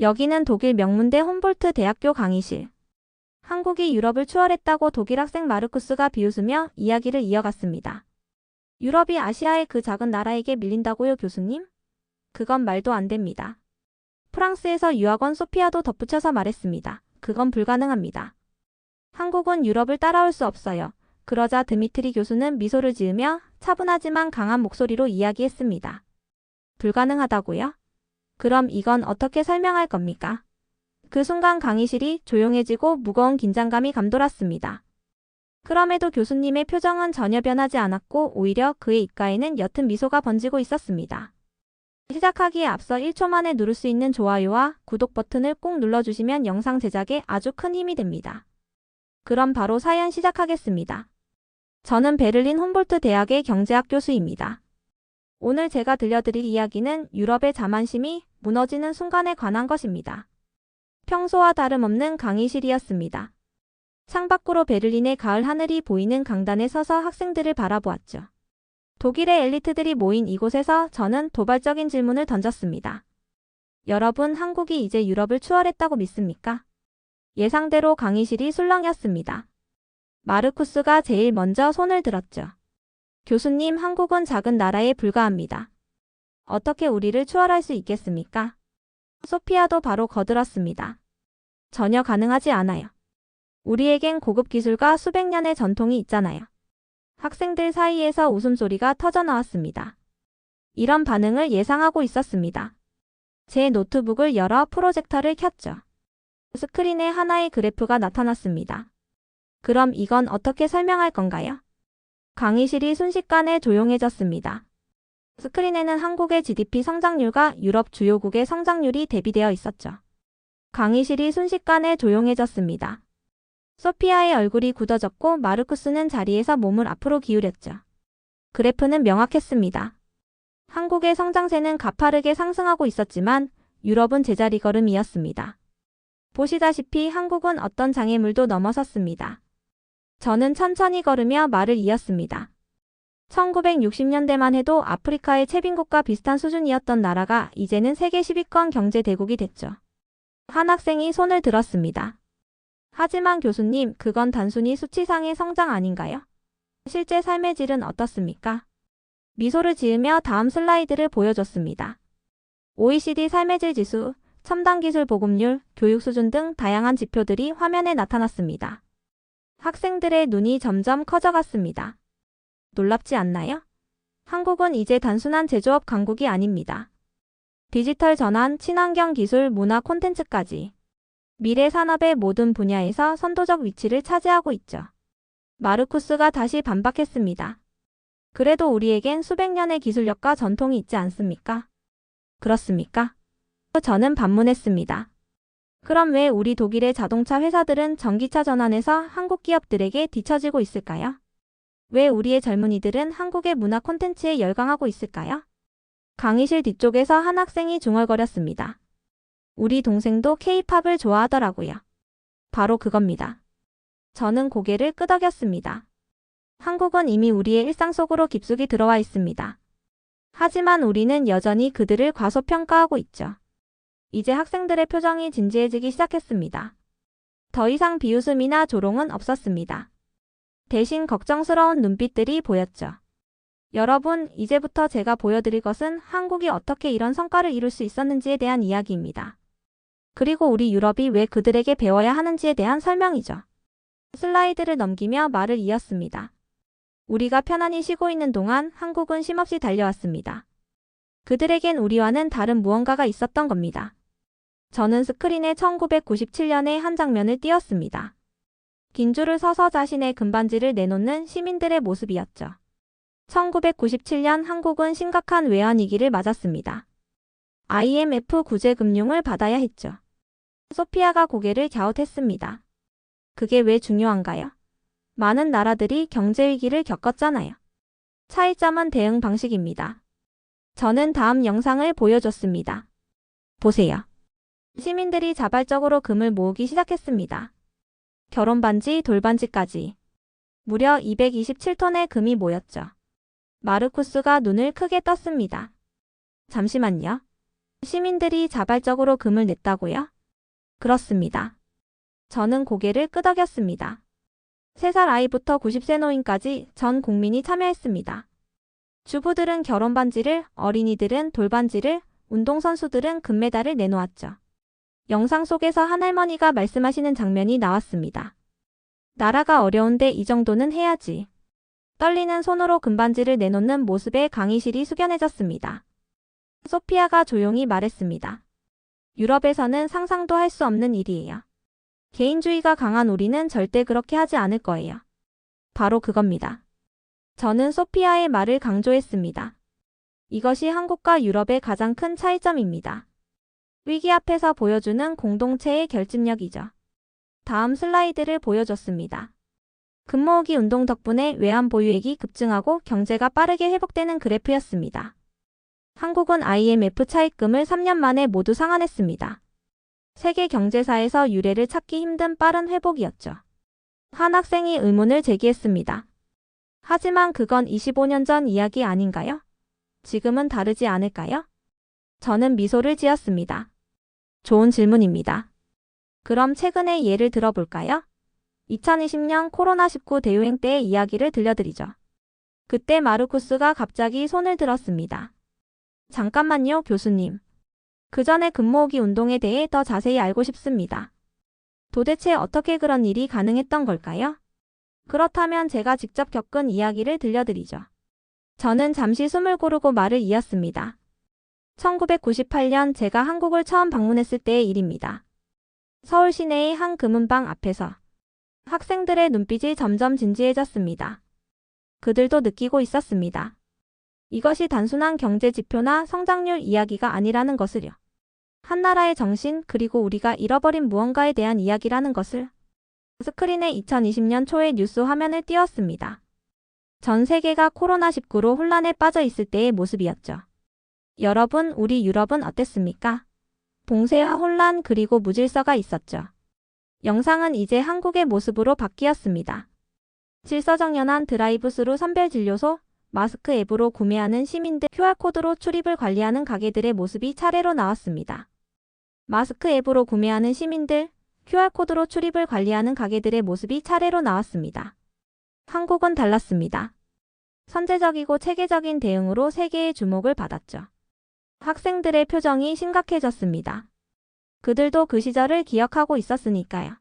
여기는 독일 명문대 홈볼트 대학교 강의실. 한국이 유럽을 추월했다고 독일 학생 마르쿠스가 비웃으며 이야기를 이어갔습니다. 유럽이 아시아의 그 작은 나라에게 밀린다고요, 교수님? 그건 말도 안 됩니다. 프랑스에서 유학 온 소피아도 덧붙여서 말했습니다. 그건 불가능합니다. 한국은 유럽을 따라올 수 없어요. 그러자 드미트리 교수는 미소를 지으며 차분하지만 강한 목소리로 이야기했습니다. 불가능하다고요? 그럼 이건 어떻게 설명할 겁니까? 그 순간 강의실이 조용해지고 무거운 긴장감이 감돌았습니다. 그럼에도 교수님의 표정은 전혀 변하지 않았고 오히려 그의 입가에는 옅은 미소가 번지고 있었습니다. 시작하기에 앞서 1초 만에 누를 수 있는 좋아요와 구독 버튼을 꼭 눌러주시면 영상 제작에 아주 큰 힘이 됩니다. 그럼 바로 사연 시작하겠습니다. 저는 베를린 홈볼트 대학의 경제학 교수입니다. 오늘 제가 들려드릴 이야기는 유럽의 자만심이 무너지는 순간에 관한 것입니다. 평소와 다름없는 강의실이었습니다. 창밖으로 베를린의 가을 하늘이 보이는 강단에 서서 학생들을 바라보았죠. 독일의 엘리트들이 모인 이곳에서 저는 도발적인 질문을 던졌습니다. 여러분, 한국이 이제 유럽을 추월했다고 믿습니까? 예상대로 강의실이 술렁였습니다. 마르쿠스가 제일 먼저 손을 들었죠. 교수님, 한국은 작은 나라에 불과합니다. 어떻게 우리를 추월할 수 있겠습니까? 소피아도 바로 거들었습니다. 전혀 가능하지 않아요. 우리에겐 고급 기술과 수백 년의 전통이 있잖아요. 학생들 사이에서 웃음소리가 터져나왔습니다. 이런 반응을 예상하고 있었습니다. 제 노트북을 열어 프로젝터를 켰죠. 스크린에 하나의 그래프가 나타났습니다. 그럼 이건 어떻게 설명할 건가요? 강의실이 순식간에 조용해졌습니다. 스크린에는 한국의 GDP 성장률과 유럽 주요국의 성장률이 대비되어 있었죠. 강의실이 순식간에 조용해졌습니다. 소피아의 얼굴이 굳어졌고 마르쿠스는 자리에서 몸을 앞으로 기울였죠. 그래프는 명확했습니다. 한국의 성장세는 가파르게 상승하고 있었지만 유럽은 제자리 걸음이었습니다. 보시다시피 한국은 어떤 장애물도 넘어섰습니다. 저는 천천히 걸으며 말을 이었습니다. 1960년대만 해도 아프리카의 채빈국과 비슷한 수준이었던 나라가 이제는 세계 10위권 경제 대국이 됐죠. 한 학생이 손을 들었습니다. 하지만 교수님, 그건 단순히 수치상의 성장 아닌가요? 실제 삶의 질은 어떻습니까? 미소를 지으며 다음 슬라이드를 보여줬습니다. OECD 삶의 질 지수, 첨단 기술 보급률, 교육 수준 등 다양한 지표들이 화면에 나타났습니다. 학생들의 눈이 점점 커져갔습니다. 놀랍지 않나요? 한국은 이제 단순한 제조업 강국이 아닙니다. 디지털 전환, 친환경 기술, 문화 콘텐츠까지 미래 산업의 모든 분야에서 선도적 위치를 차지하고 있죠. 마르쿠스가 다시 반박했습니다. 그래도 우리에겐 수백 년의 기술력과 전통이 있지 않습니까? 그렇습니까? 저는 반문했습니다. 그럼 왜 우리 독일의 자동차 회사들은 전기차 전환에서 한국 기업들에게 뒤처지고 있을까요? 왜 우리의 젊은이들은 한국의 문화 콘텐츠에 열광하고 있을까요? 강의실 뒤쪽에서 한 학생이 중얼거렸습니다. 우리 동생도 K-팝을 좋아하더라고요. 바로 그겁니다. 저는 고개를 끄덕였습니다. 한국은 이미 우리의 일상 속으로 깊숙이 들어와 있습니다. 하지만 우리는 여전히 그들을 과소평가하고 있죠. 이제 학생들의 표정이 진지해지기 시작했습니다. 더 이상 비웃음이나 조롱은 없었습니다. 대신 걱정스러운 눈빛들이 보였죠. 여러분, 이제부터 제가 보여드릴 것은 한국이 어떻게 이런 성과를 이룰 수 있었는지에 대한 이야기입니다. 그리고 우리 유럽이 왜 그들에게 배워야 하는지에 대한 설명이죠. 슬라이드를 넘기며 말을 이었습니다. 우리가 편안히 쉬고 있는 동안 한국은 쉼없이 달려왔습니다. 그들에겐 우리와는 다른 무언가가 있었던 겁니다. 저는 스크린에 1997년의 한 장면을 띄웠습니다. 긴 줄을 서서 자신의 금반지를 내놓는 시민들의 모습이었죠. 1997년 한국은 심각한 외환위기를 맞았습니다. IMF 구제금융을 받아야 했죠. 소피아가 고개를 갸웃했습니다. 그게 왜 중요한가요? 많은 나라들이 경제위기를 겪었잖아요. 차이점은 대응 방식입니다. 저는 다음 영상을 보여줬습니다. 보세요. 시민들이 자발적으로 금을 모으기 시작했습니다. 결혼반지, 돌반지까지. 무려 227톤의 금이 모였죠. 마르쿠스가 눈을 크게 떴습니다. 잠시만요. 시민들이 자발적으로 금을 냈다고요? 그렇습니다. 저는 고개를 끄덕였습니다. 3살 아이부터 90세 노인까지 전 국민이 참여했습니다. 주부들은 결혼 반지를, 어린이들은 돌반지를, 운동선수들은 금메달을 내놓았죠. 영상 속에서 한 할머니가 말씀하시는 장면이 나왔습니다. 나라가 어려운데 이 정도는 해야지. 떨리는 손으로 금반지를 내놓는 모습에 강의실이 숙연해졌습니다. 소피아가 조용히 말했습니다. 유럽에서는 상상도 할 수 없는 일이에요. 개인주의가 강한 우리는 절대 그렇게 하지 않을 거예요. 바로 그겁니다. 저는 소피아의 말을 강조했습니다. 이것이 한국과 유럽의 가장 큰 차이점입니다. 위기 앞에서 보여주는 공동체의 결집력이죠. 다음 슬라이드를 보여줬습니다. 금모으기 운동 덕분에 외환 보유액이 급증하고 경제가 빠르게 회복되는 그래프였습니다. 한국은 IMF 차입금을 3년 만에 모두 상환했습니다. 세계 경제사에서 유례를 찾기 힘든 빠른 회복이었죠. 한 학생이 의문을 제기했습니다. 하지만 그건 25년 전 이야기 아닌가요? 지금은 다르지 않을까요? 저는 미소를 지었습니다. 좋은 질문입니다. 그럼 최근의 예를 들어볼까요? 2020년 코로나19 대유행 때의 이야기를 들려드리죠. 그때 마르쿠스가 갑자기 손을 들었습니다. 잠깐만요, 교수님. 그 전에 금모으기 운동에 대해 더 자세히 알고 싶습니다. 도대체 어떻게 그런 일이 가능했던 걸까요? 그렇다면 제가 직접 겪은 이야기를 들려드리죠. 저는 잠시 숨을 고르고 말을 이었습니다. 1998년 제가 한국을 처음 방문했을 때의 일입니다. 서울 시내의 한 금은방 앞에서 학생들의 눈빛이 점점 진지해졌습니다. 그들도 느끼고 있었습니다. 이것이 단순한 경제 지표나 성장률 이야기가 아니라는 것을요. 한 나라의 정신 그리고 우리가 잃어버린 무언가에 대한 이야기라는 것을. 스크린에 2020년 초의 뉴스 화면을 띄웠습니다. 전 세계가 코로나19로 혼란에 빠져 있을 때의 모습이었죠. 여러분, 우리 유럽은 어땠습니까? 봉쇄와 혼란 그리고 무질서가 있었죠. 영상은 이제 한국의 모습으로 바뀌었습니다. 질서정연한 드라이브스루 선별진료소, 마스크 앱으로 구매하는 시민들, QR코드로 출입을 관리하는 가게들의 모습이 차례로 나왔습니다. 마스크 앱으로 구매하는 시민들, QR코드로 출입을 관리하는 가게들의 모습이 차례로 나왔습니다. 한국은 달랐습니다. 선제적이고 체계적인 대응으로 세계의 주목을 받았죠. 학생들의 표정이 심각해졌습니다. 그들도 그 시절을 기억하고 있었으니까요.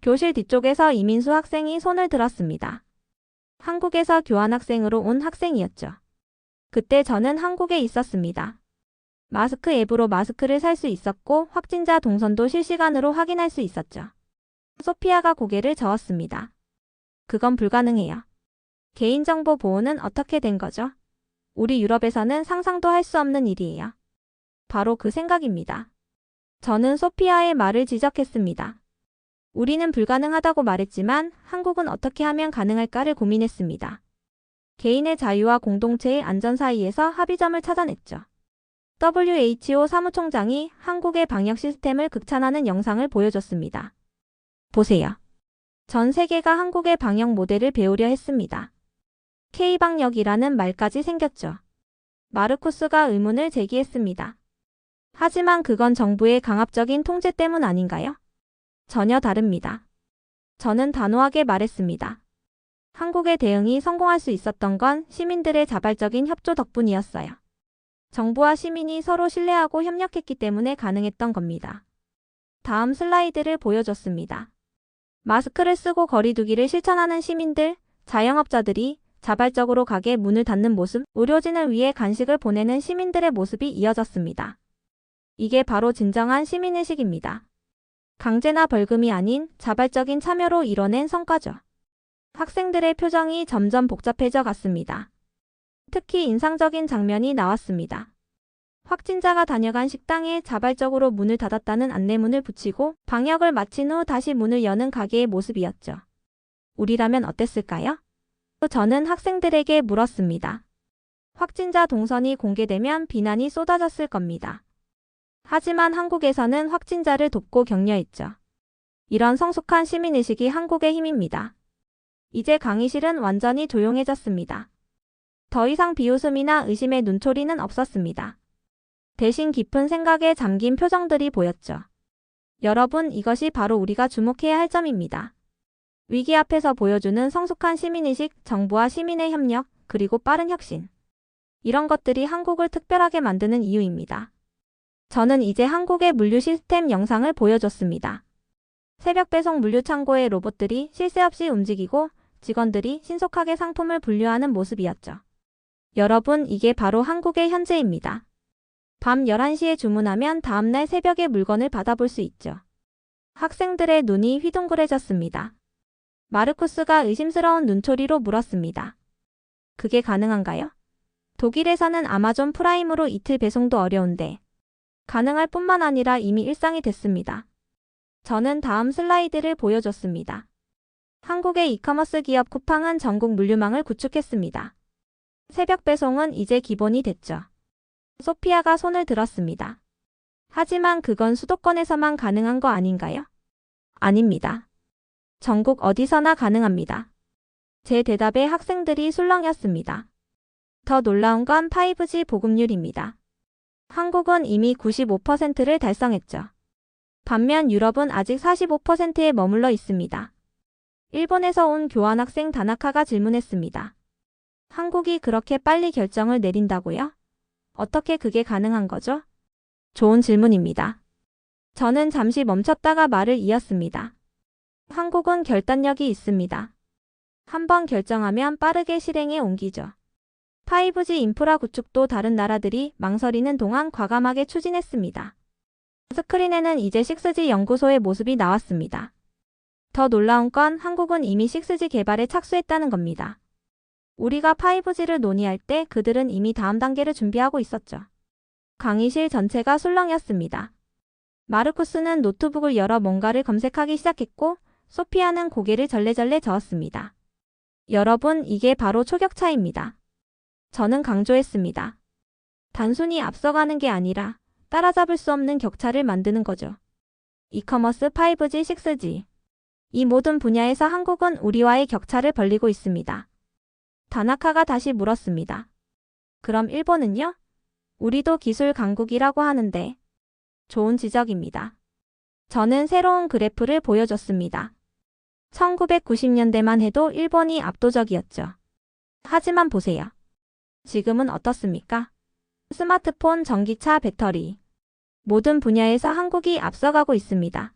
교실 뒤쪽에서 이민수 학생이 손을 들었습니다. 한국에서 교환학생으로 온 학생이었죠. 그때 저는 한국에 있었습니다. 마스크 앱으로 마스크를 살 수 있었고 확진자 동선도 실시간으로 확인할 수 있었죠. 소피아가 고개를 저었습니다. 그건 불가능해요. 개인정보 보호는 어떻게 된 거죠? 우리 유럽에서는 상상도 할 수 없는 일이에요. 바로 그 생각입니다. 저는 소피아의 말을 지적했습니다. 우리는 불가능하다고 말했지만 한국은 어떻게 하면 가능할까를 고민했습니다. 개인의 자유와 공동체의 안전 사이에서 합의점을 찾아냈죠. WHO 사무총장이 한국의 방역 시스템을 극찬하는 영상을 보여줬습니다. 보세요. 전 세계가 한국의 방역 모델을 배우려 했습니다. K방역이라는 말까지 생겼죠. 마르쿠스가 의문을 제기했습니다. 하지만 그건 정부의 강압적인 통제 때문 아닌가요? 전혀 다릅니다. 저는 단호하게 말했습니다. 한국의 대응이 성공할 수 있었던 건 시민들의 자발적인 협조 덕분이었어요. 정부와 시민이 서로 신뢰하고 협력했기 때문에 가능했던 겁니다. 다음 슬라이드를 보여줬습니다. 마스크를 쓰고 거리 두기를 실천하는 시민들, 자영업자들이 자발적으로 가게 문을 닫는 모습, 의료진을 위해 간식을 보내는 시민들의 모습이 이어졌습니다. 이게 바로 진정한 시민의식입니다. 강제나 벌금이 아닌 자발적인 참여로 이뤄낸 성과죠. 학생들의 표정이 점점 복잡해져 갔습니다. 특히 인상적인 장면이 나왔습니다. 확진자가 다녀간 식당에 자발적으로 문을 닫았다는 안내문을 붙이고 방역을 마친 후 다시 문을 여는 가게의 모습이었죠. 우리라면 어땠을까요? 저는 학생들에게 물었습니다. 확진자 동선이 공개되면 비난이 쏟아졌을 겁니다. 하지만 한국에서는 확진자를 돕고 격려했죠. 이런 성숙한 시민의식이 한국의 힘입니다. 이제 강의실은 완전히 조용해졌습니다. 더 이상 비웃음이나 의심의 눈초리는 없었습니다. 대신 깊은 생각에 잠긴 표정들이 보였죠. 여러분, 이것이 바로 우리가 주목해야 할 점입니다. 위기 앞에서 보여주는 성숙한 시민의식, 정부와 시민의 협력, 그리고 빠른 혁신. 이런 것들이 한국을 특별하게 만드는 이유입니다. 저는 이제 한국의 물류 시스템 영상을 보여줬습니다. 새벽 배송 물류 창고의 로봇들이 쉴 새 없이 움직이고 직원들이 신속하게 상품을 분류하는 모습이었죠. 여러분, 이게 바로 한국의 현재입니다. 밤 11시에 주문하면 다음날 새벽에 물건을 받아볼 수 있죠. 학생들의 눈이 휘둥그레졌습니다. 마르쿠스가 의심스러운 눈초리로 물었습니다. 그게 가능한가요? 독일에서는 아마존 프라임으로 이틀 배송도 어려운데 가능할 뿐만 아니라 이미 일상이 됐습니다. 저는 다음 슬라이드를 보여줬습니다. 한국의 이커머스 기업 쿠팡은 전국 물류망을 구축했습니다. 새벽 배송은 이제 기본이 됐죠. 소피아가 손을 들었습니다. 하지만 그건 수도권에서만 가능한 거 아닌가요? 아닙니다. 전국 어디서나 가능합니다. 제 대답에 학생들이 술렁였습니다. 더 놀라운 건 5G 보급률입니다. 한국은 이미 95%를 달성했죠. 반면 유럽은 아직 45%에 머물러 있습니다. 일본에서 온 교환학생 다나카가 질문했습니다. 한국이 그렇게 빨리 결정을 내린다고요? 어떻게 그게 가능한 거죠? 좋은 질문입니다. 저는 잠시 멈췄다가 말을 이었습니다. 한국은 결단력이 있습니다. 한번 결정하면 빠르게 실행에 옮기죠. 5G 인프라 구축도 다른 나라들이 망설이는 동안 과감하게 추진했습니다. 스크린에는 이제 6G 연구소의 모습이 나왔습니다. 더 놀라운 건 한국은 이미 6G 개발에 착수했다는 겁니다. 우리가 5G를 논의할 때 그들은 이미 다음 단계를 준비하고 있었죠. 강의실 전체가 술렁였습니다. 마르쿠스는 노트북을 열어 뭔가를 검색하기 시작했고 소피아는 고개를 절레절레 저었습니다. 여러분, 이게 바로 초격차입니다. 저는 강조했습니다. 단순히 앞서가는 게 아니라 따라잡을 수 없는 격차를 만드는 거죠. 이커머스, 5G, 6G. 이 모든 분야에서 한국은 우리와의 격차를 벌리고 있습니다. 다나카가 다시 물었습니다. 그럼 일본은요? 우리도 기술 강국이라고 하는데. 좋은 지적입니다. 저는 새로운 그래프를 보여줬습니다. 1990년대만 해도 일본이 압도적이었죠. 하지만 보세요. 지금은 어떻습니까? 스마트폰, 전기차, 배터리. 모든 분야에서 한국이 앞서가고 있습니다.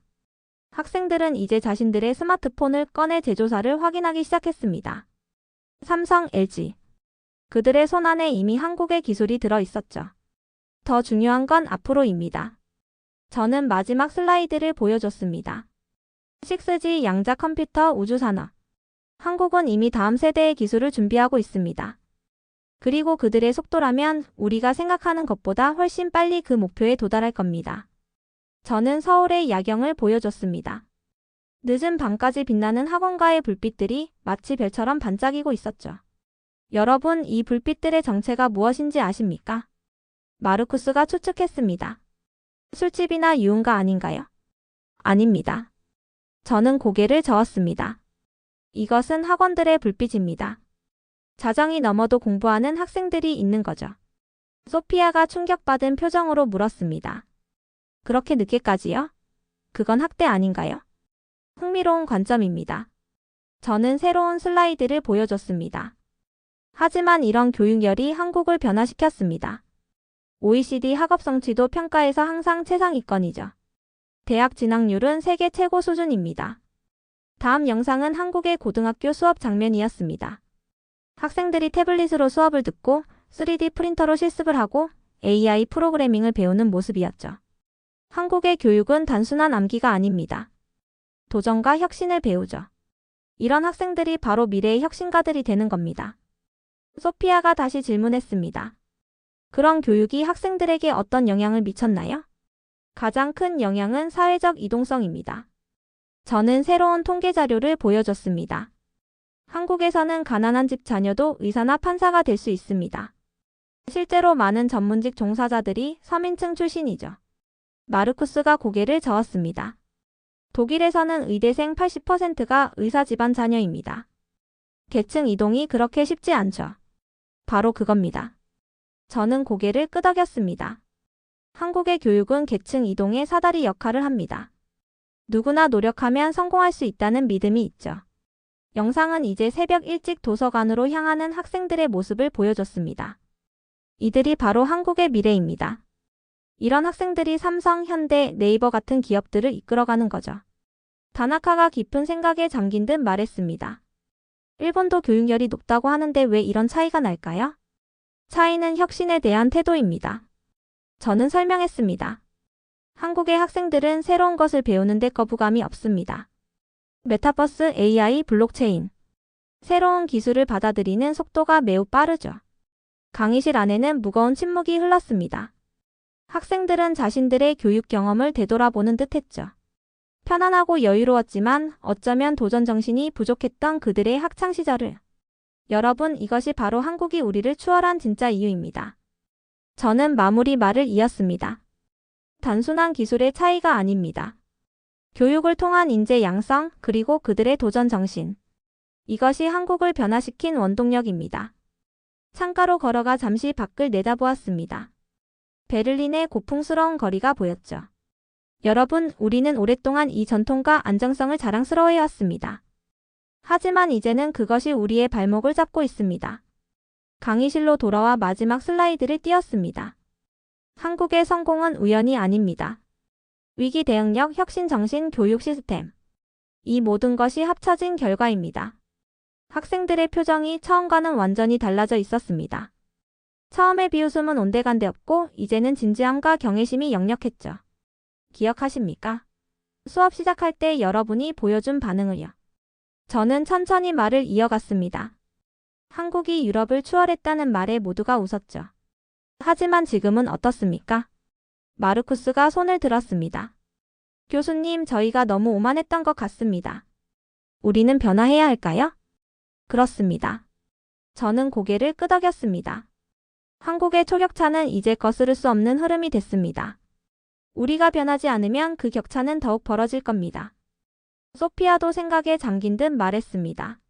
학생들은 이제 자신들의 스마트폰을 꺼내 제조사를 확인하기 시작했습니다. 삼성, LG. 그들의 손안에 이미 한국의 기술이 들어 있었죠. 더 중요한 건 앞으로입니다. 저는 마지막 슬라이드를 보여줬습니다. 6G 양자 컴퓨터 우주산업. 한국은 이미 다음 세대의 기술을 준비하고 있습니다. 그리고 그들의 속도라면 우리가 생각하는 것보다 훨씬 빨리 그 목표에 도달할 겁니다. 저는 서울의 야경을 보여줬습니다. 늦은 밤까지 빛나는 학원가의 불빛들이 마치 별처럼 반짝이고 있었죠. 여러분, 이 불빛들의 정체가 무엇인지 아십니까? 마르쿠스가 추측했습니다. 술집이나 유흥가 아닌가요? 아닙니다. 저는 고개를 저었습니다. 이것은 학원들의 불빛입니다. 자정이 넘어도 공부하는 학생들이 있는 거죠. 소피아가 충격받은 표정으로 물었습니다. 그렇게 늦게까지요? 그건 학대 아닌가요? 흥미로운 관점입니다. 저는 새로운 슬라이드를 보여줬습니다. 하지만 이런 교육열이 한국을 변화시켰습니다. OECD 학업 성취도 평가에서 항상 최상위권이죠. 대학 진학률은 세계 최고 수준입니다. 다음 영상은 한국의 고등학교 수업 장면이었습니다. 학생들이 태블릿으로 수업을 듣고 3D 프린터로 실습을 하고 AI 프로그래밍을 배우는 모습이었죠. 한국의 교육은 단순한 암기가 아닙니다. 도전과 혁신을 배우죠. 이런 학생들이 바로 미래의 혁신가들이 되는 겁니다. 소피아가 다시 질문했습니다. 그런 교육이 학생들에게 어떤 영향을 미쳤나요? 가장 큰 영향은 사회적 이동성입니다. 저는 새로운 통계 자료를 보여줬습니다. 한국에서는 가난한 집 자녀도 의사나 판사가 될 수 있습니다. 실제로 많은 전문직 종사자들이 서민층 출신이죠. 마르쿠스가 고개를 저었습니다. 독일에서는 의대생 80%가 의사 집안 자녀입니다. 계층 이동이 그렇게 쉽지 않죠. 바로 그겁니다. 저는 고개를 끄덕였습니다. 한국의 교육은 계층 이동의 사다리 역할을 합니다. 누구나 노력하면 성공할 수 있다는 믿음이 있죠. 영상은 이제 새벽 일찍 도서관으로 향하는 학생들의 모습을 보여줬습니다. 이들이 바로 한국의 미래입니다. 이런 학생들이 삼성, 현대, 네이버 같은 기업들을 이끌어가는 거죠. 다나카가 깊은 생각에 잠긴 듯 말했습니다. 일본도 교육열이 높다고 하는데 왜 이런 차이가 날까요? 차이는 혁신에 대한 태도입니다. 저는 설명했습니다. 한국의 학생들은 새로운 것을 배우는데 거부감이 없습니다. 메타버스, AI, 블록체인. 새로운 기술을 받아들이는 속도가 매우 빠르죠. 강의실 안에는 무거운 침묵이 흘렀습니다. 학생들은 자신들의 교육 경험을 되돌아보는 듯했죠. 편안하고 여유로웠지만 어쩌면 도전 정신이 부족했던 그들의 학창 시절을. 여러분, 이것이 바로 한국이 우리를 추월한 진짜 이유입니다. 저는 마무리 말을 이었습니다. 단순한 기술의 차이가 아닙니다. 교육을 통한 인재 양성, 그리고 그들의 도전 정신. 이것이 한국을 변화시킨 원동력입니다. 창가로 걸어가 잠시 밖을 내다보았습니다. 베를린의 고풍스러운 거리가 보였죠. 여러분, 우리는 오랫동안 이 전통과 안정성을 자랑스러워해왔습니다. 하지만 이제는 그것이 우리의 발목을 잡고 있습니다. 강의실로 돌아와 마지막 슬라이드를 띄웠습니다. 한국의 성공은 우연이 아닙니다. 위기 대응력, 혁신 정신, 교육 시스템. 이 모든 것이 합쳐진 결과입니다. 학생들의 표정이 처음과는 완전히 달라져 있었습니다. 처음에 비웃음은 온데간데 없고 이제는 진지함과 경외심이 역력했죠. 기억하십니까? 수업 시작할 때 여러분이 보여준 반응을요. 저는 천천히 말을 이어갔습니다. 한국이 유럽을 추월했다는 말에 모두가 웃었죠. 하지만 지금은 어떻습니까? 마르쿠스가 손을 들었습니다. 교수님, 저희가 너무 오만했던 것 같습니다. 우리는 변화해야 할까요? 그렇습니다. 저는 고개를 끄덕였습니다. 한국의 초격차는 이제 거스를 수 없는 흐름이 됐습니다. 우리가 변하지 않으면 그 격차는 더욱 벌어질 겁니다. 소피아도 생각에 잠긴 듯 말했습니다.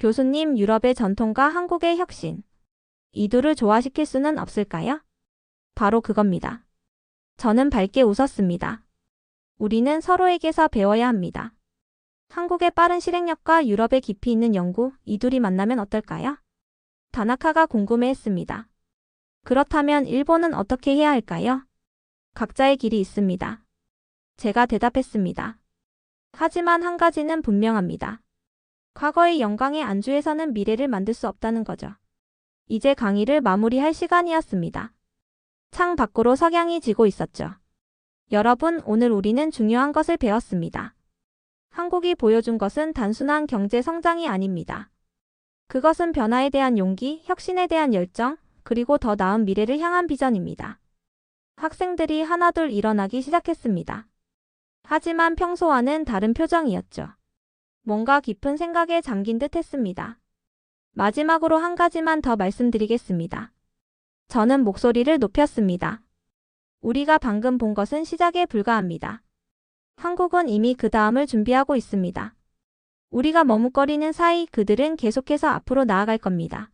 교수님, 유럽의 전통과 한국의 혁신. 이 둘을 조화시킬 수는 없을까요? 바로 그겁니다. 저는 밝게 웃었습니다. 우리는 서로에게서 배워야 합니다. 한국의 빠른 실행력과 유럽의 깊이 있는 연구, 이 둘이 만나면 어떨까요? 다나카가 궁금해했습니다. 그렇다면 일본은 어떻게 해야 할까요? 각자의 길이 있습니다. 제가 대답했습니다. 하지만 한 가지는 분명합니다. 과거의 영광에 안주해서는 미래를 만들 수 없다는 거죠. 이제 강의를 마무리할 시간이었습니다. 창 밖으로 석양이 지고 있었죠. 여러분, 오늘 우리는 중요한 것을 배웠습니다. 한국이 보여준 것은 단순한 경제 성장이 아닙니다. 그것은 변화에 대한 용기, 혁신에 대한 열정, 그리고 더 나은 미래를 향한 비전입니다. 학생들이 하나둘 일어나기 시작했습니다. 하지만 평소와는 다른 표정이었죠. 뭔가 깊은 생각에 잠긴 듯 했습니다. 마지막으로 한 가지만 더 말씀드리겠습니다. 저는 목소리를 높였습니다. 우리가 방금 본 것은 시작에 불과합니다. 한국은 이미 그 다음을 준비하고 있습니다. 우리가 머뭇거리는 사이 그들은 계속해서 앞으로 나아갈 겁니다.